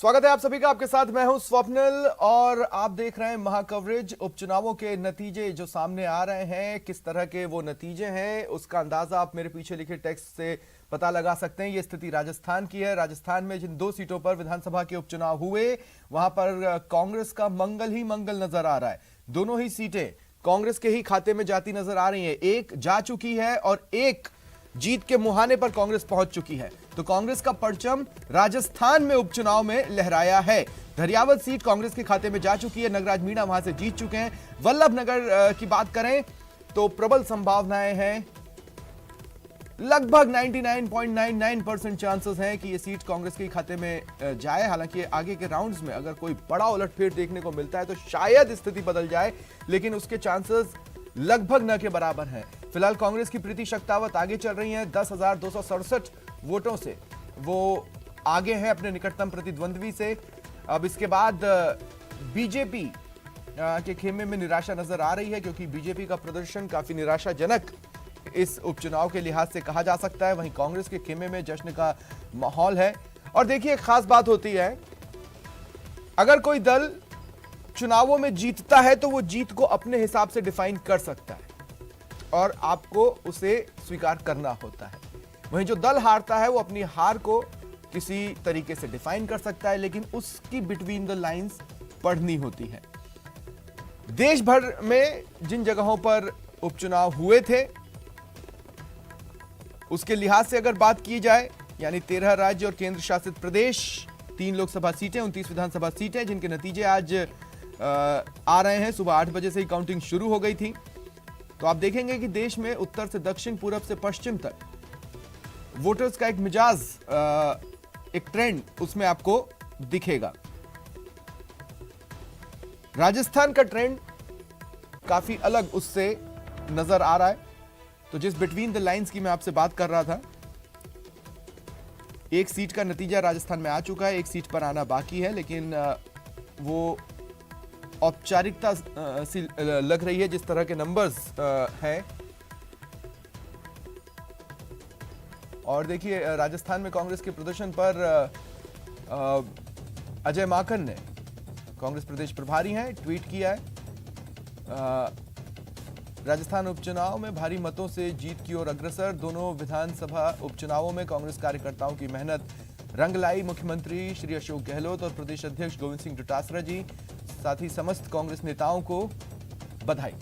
स्वागत है आप सभी का। आपके साथ मैं हूं स्वप्निल और आप देख रहे हैं महाकवरेज। उपचुनावों के नतीजे जो सामने आ रहे हैं, किस तरह के वो नतीजे हैं उसका अंदाजा आप मेरे पीछे लिखे टेक्स्ट से पता लगा सकते हैं। ये स्थिति राजस्थान की है। राजस्थान में जिन 2 सीटों पर विधानसभा के उपचुनाव हुए वहां पर कांग्रेस का मंगल ही मंगल नजर आ रहा है। दोनों ही सीटें कांग्रेस के ही खाते में जाती नजर आ रही है। एक जा चुकी है और एक जीत के मुहाने पर कांग्रेस पहुंच चुकी है। तो कांग्रेस का परचम राजस्थान में उपचुनाव में लहराया है। धरियावत सीट कांग्रेस के खाते में जा चुकी है। नगराज मीणा वहां से जीत चुके हैं। वल्लभनगर की बात करें तो प्रबल संभावनाएं हैं। लगभग 99.99% चांसेस हैं कि ये सीट कांग्रेस के खाते में जाए। हालांकि आगे के राउंड्स में अगर कोई बड़ा उलटफेर देखने को मिलता है तो शायद स्थिति बदल जाए, लेकिन उसके चांसेस लगभग न के बराबर हैं। फिलहाल कांग्रेस की प्रीति शक्तावत आगे चल रही हैं। 10,267 वोटों से वो आगे हैं अपने निकटतम प्रतिद्वंद्वी से। अब इसके बाद बीजेपी के खेमे में निराशा नजर आ रही है, क्योंकि बीजेपी का प्रदर्शन काफी निराशाजनक इस उपचुनाव के लिहाज से कहा जा सकता है। वहीं कांग्रेस के खेमे में जश्न का माहौल है। और देखिए, एक खास बात होती है, अगर कोई दल चुनावों में जीतता है तो वो जीत को अपने हिसाब से डिफाइन कर सकता है और आपको उसे स्वीकार करना होता है। वहीं जो दल हारता है वो अपनी हार को किसी तरीके से डिफाइन कर सकता है, लेकिन उसकी बिटवीन द लाइंस पढ़नी होती है। देश भर में जिन जगहों पर उपचुनाव हुए थे उसके लिहाज से अगर बात की जाए, यानी 13 राज्य और केंद्र शासित प्रदेश, 3 लोकसभा सीटें, 29 विधानसभा सीटें, जिनके नतीजे आज आ रहे हैं। सुबह 8 बजे से ही काउंटिंग शुरू हो गई थी। तो आप देखेंगे कि देश में उत्तर से दक्षिण, पूरब से पश्चिम तक वोटर्स का एक मिजाज, एक ट्रेंड उसमें आपको दिखेगा। राजस्थान का ट्रेंड काफी अलग उससे नजर आ रहा है। तो जिस बिटवीन द लाइंस की मैं आपसे बात कर रहा था, एक सीट का नतीजा राजस्थान में आ चुका है, एक सीट पर आना बाकी है, लेकिन वो औपचारिकता सी लग रही है जिस तरह के नंबर्स हैं। और देखिए, राजस्थान में कांग्रेस के प्रदर्शन पर अजय माकन ने, कांग्रेस प्रदेश प्रभारी हैं, ट्वीट किया है। राजस्थान उपचुनाव में भारी मतों से जीत की ओर अग्रसर। दोनों विधानसभा उपचुनावों में कांग्रेस कार्यकर्ताओं की मेहनत रंग लाई। मुख्यमंत्री श्री अशोक गहलोत और प्रदेश अध्यक्ष गोविंद सिंह डोटासरा जी, साथ ही समस्त कांग्रेस नेताओं को बधाई।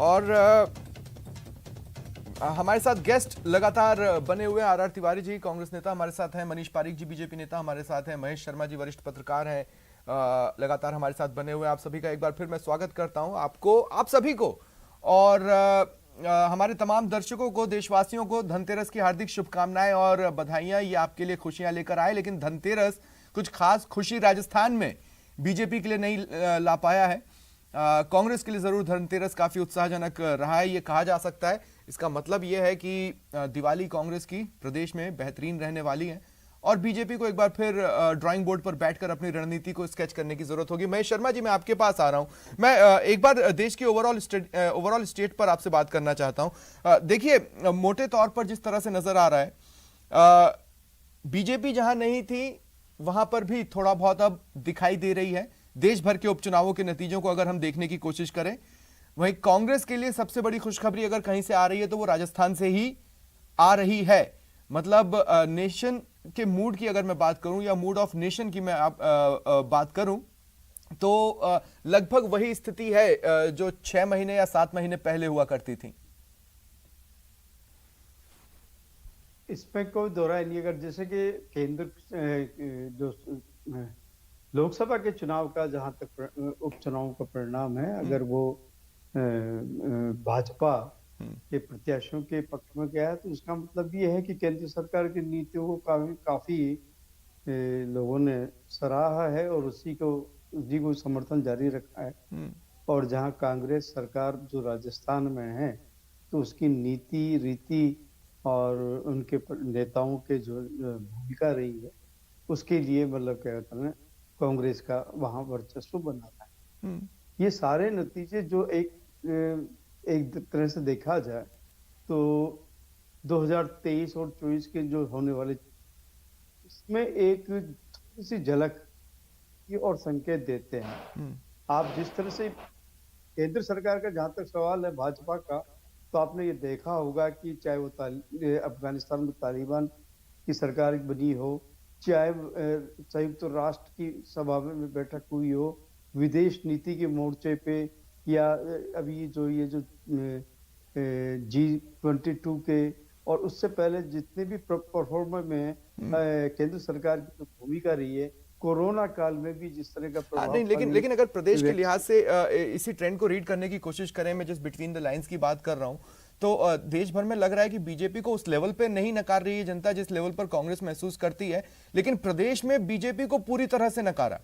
और हमारे साथ गेस्ट लगातार बने हुए हैं। आर तिवारी जी, कांग्रेस नेता, हमारे साथ हैं। मनीष पारिक जी, बीजेपी नेता, हमारे साथ हैं। महेश शर्मा जी, वरिष्ठ पत्रकार हैं, लगातार हमारे साथ बने हुए हैं। आप सभी का एक बार फिर मैं स्वागत करता हूं, आपको, आप सभी को, और हमारे तमाम दर्शकों को, देशवासियों को धनतेरस की हार्दिक शुभकामनाएं और बधाइयां। ये आपके लिए खुशियां लेकर आए, लेकिन धनतेरस कुछ खास खुशी राजस्थान में बीजेपी के लिए नहीं ला पाया है। कांग्रेस के लिए जरूर धनतेरस काफी उत्साहजनक रहा है, ये कहा जा सकता है। इसका मतलब यह है कि दिवाली कांग्रेस की प्रदेश में बेहतरीन रहने वाली है और बीजेपी को एक बार फिर ड्राइंग बोर्ड पर बैठकर अपनी रणनीति को स्केच करने की जरूरत होगी। महेश शर्मा जी, मैं आपके पास आ रहा हूं। मैं एक बार देश की ओवरऑल स्टेट पर आपसे बात करना चाहता हूं। देखिए, मोटे तौर पर जिस तरह से नजर आ रहा है, बीजेपी जहां नहीं थी वहां पर भी थोड़ा बहुत अब दिखाई दे रही है। देश भर के उपचुनावों के नतीजों को अगर हम देखने की कोशिश करें, वहीं कांग्रेस के लिए सबसे बड़ी खुशखबरी अगर कहीं से आ रही है तो वो राजस्थान से ही आ रही है। मतलब नेशन के मूड की अगर मैं बात करूं, या मूड ऑफ नेशन की मैं बात करूं, तो लगभग वही स्थिति है जो 6 महीने या 7 महीने पहले हुआ करती थी। इसमें कोई दोहराई नहीं। अगर जैसे कि केंद्र जो लोकसभा के चुनाव का जहां तक उपचुनाव का परिणाम है, अगर वो भाजपा के प्रत्याशियों के पक्ष में गया है, तो इसका मतलब ये है कि केंद्र सरकार की नीतियों को काफी लोगों ने सराहा है और उसी को समर्थन जारी रखा है। और जहाँ कांग्रेस सरकार जो राजस्थान में है, तो उसकी नीति, रीति और उनके नेताओं के जो भूमिका रही है, उसके लिए मतलब क्या कहते हैं, कांग्रेस का वहाँ वर्चस्व बना था। हम्म, ये सारे नतीजे जो एक तरह से देखा जाए तो 2023 और 24 के जो होने वाले, इसमें एक थोड़ी सी झलक की और संकेत देते हैं। हम्म, आप जिस तरह से केंद्र सरकार का जहां तक सवाल है भाजपा का, तो आपने ये देखा होगा कि चाहे वो अफगानिस्तान में तालिबान की सरकार बनी हो, चाहे संयुक्त राष्ट्र की सभा में बैठक हुई हो, विदेश नीति के मोर्चे पे, या अभी जो G22 के, और उससे पहले जितने भी परफॉर्मर में केंद्र सरकार की जो भूमिका रही है, कोरोना काल में भी जिस तरह का हाँ नहीं, प्रभाव लेकिन अगर प्रदेश के लिहाज से इसी ट्रेंड को रीड करने की कोशिश करें, मैं जस्ट बिटवीन द लाइंस की बात कर रहा हूं, तो देश भर में लग रहा है कि बीजेपी को उस लेवल पे नहीं नकार रही है जनता जिस लेवल पर कांग्रेस महसूस करती है, लेकिन प्रदेश में बीजेपी को पूरी तरह से नकारा,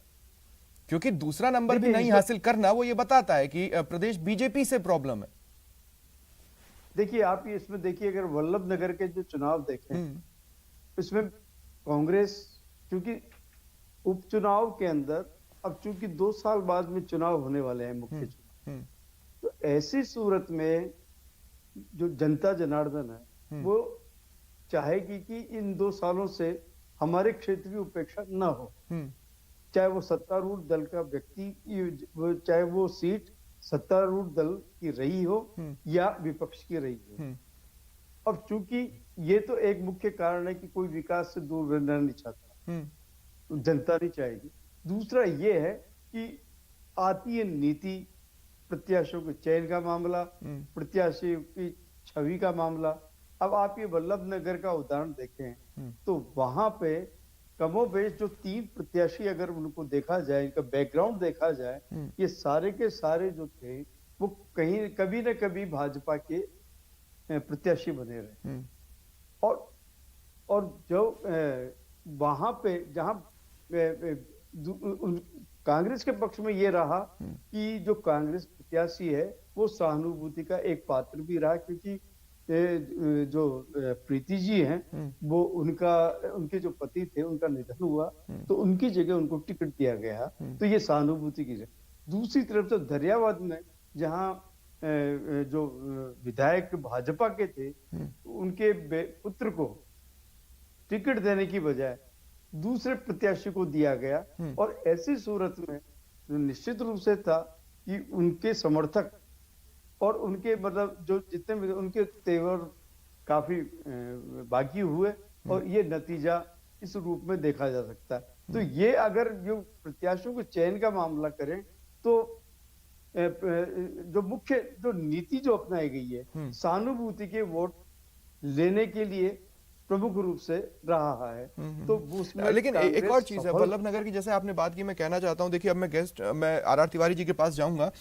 क्योंकि दूसरा नंबर भी नहीं हासिल करना वो ये बताता है कि प्रदेश बीजेपी से प्रॉब्लम है। देखिए, आप ये इसमें देखिए, अगर वल्लभ नगर के जो चुनाव देखें, इसमें कांग्रेस, क्योंकि उपचुनाव के अंदर अब चूंकि 2 साल बाद में चुनाव होने वाले हैं, मुख्य चुनाव, तो ऐसी सूरत में जो जनता जनार्दन है वो चाहेगी कि इन 2 सालों से हमारे क्षेत्र की उपेक्षा न हो, चाहे वो सत्तारूढ़ दल का व्यक्ति, चाहे वो सीट सत्तारूढ़ दल की रही हो या विपक्ष की रही हो। अब चूंकि ये तो एक मुख्य कारण है कि कोई विकास से दूर रहना नहीं चाहता, जनता नहीं चाहेगी। दूसरा ये है कि आती है नीति, प्रत्याशियों के चयन का मामला, प्रत्याशियों की छवि का मामला। अब आप ये वल्लभ नगर का उदाहरण देखें तो वहां पे कमोबेश जो 3 प्रत्याशी, अगर उनको देखा जाए, इनका बैकग्राउंड देखा जाए, ये सारे के सारे जो थे वो कहीं कभी न कभी भाजपा के प्रत्याशी बने रहे। और जो वहां पे जहां कांग्रेस के पक्ष में ये रहा कि जो कांग्रेस प्रत्याशी है वो सहानुभूति का एक पात्र भी रहा, क्योंकि जो प्रीति जी हैं वो उनके जो पति थे उनका निधन हुआ, तो उनकी जगह उनको टिकट दिया गया, तो ये सहानुभूति की जगह। दूसरी तरफ तो दरियावाद में जहां जो विधायक भाजपा के थे, उनके पुत्र को टिकट देने की बजाय दूसरे प्रत्याशी को दिया गया, और ऐसी सूरत में निश्चित रूप से था कि उनके समर्थक और उनके मतलब जो जितने भी उनके तेवर काफी बाकी हुए, और ये नतीजा इस रूप में देखा जा सकता है। तो ये अगर जो प्रत्याशियों के चयन का मामला करें तो जो मुख्य जो नीति जो अपनाई गई है, सहानुभूति के वोट लेने के लिए प्रमुख रूप से रहा है। तो उसमें लेकिन एक और चीज है, वल्लभ नगर की जैसे आपने बात की, मैं कहना चाहता हूं, देखिए अब मैं आर.आर. तिवारी जी के पास जाऊंगा।